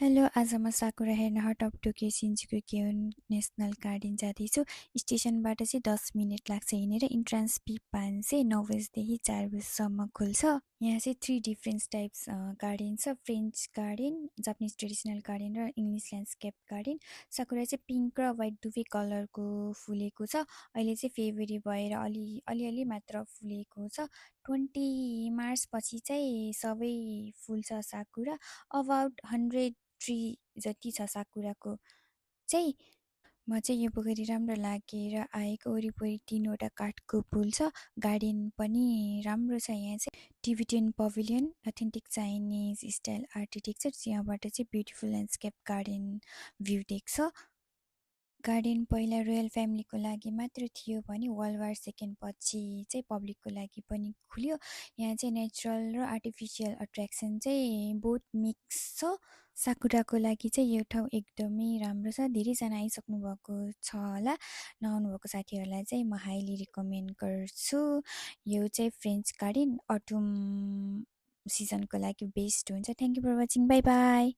Hello, आज म sakura हेर्न heart of Tokyo Shinjuku Gyoen national garden जाँदैछु। स्टेसनबाट चाहिँ 10 मिनट लाग्छ हिँडेर। इन्ट्रान्स फी 500, 9 बजीदेखि 4 बजीसम्म खुल्छ। यहाँ चाहिँ 3 डिफ्रेन्ट टाइप्स गार्डन छ। French garden, Japanese traditional garden र इङ्ग्लिस ल्यान्डस्केप गार्डन। साकुरा चाहिँ पिङ्क र व्हाइट दुवै कलरको फुलेको छ। अहिले चाहिँ फेब्रुअरी भएर अलिअलि मात्र फुलेको छ। 20 मार्चपछि चाहिँ सबै फुल्छ साकुरा। अबाउट 100 ट्री जति छ साकुराको चाहिँ। म चाहिँ यो पोखरी राम्रो लागेर आएको। वरिपरि 3वटा काठको पुल छ। गार्डन पनि राम्रो छ। यहाँ चाहिँ Tibetan pavilion, authentic Chinese style architecture, यहाँबाट चाहिँ ब्युटिफुल ल्यान्डस्केप गार्डन भ्यू देख्छ। गार्डन पहिला रोयल फ्यामिलीको लागि मात्र थियो भने वर्ल्ड वार सेकेन्ड पछि चाहिँ पब्लिकको लागि पनि खुल्यो। यहाँ चाहिँ नेचुरल र आर्टिफिसियल अट्र्याक्सन चाहिँ बोथ मिक्स छ। साकुराको लागि चाहिँ यो ठाउँ एकदमै राम्रो छ। धेरैजना आइसक्नु भएको छ होला। नआउनुभएको साथीहरूलाई चाहिँ म हाइली रिकमेन्ड गर्छु। यो चाहिँ फ्रेन्च गार्डन अटुम सिजनको लागि बेस्ट हुन्छ। Thank you for watching. Bye by.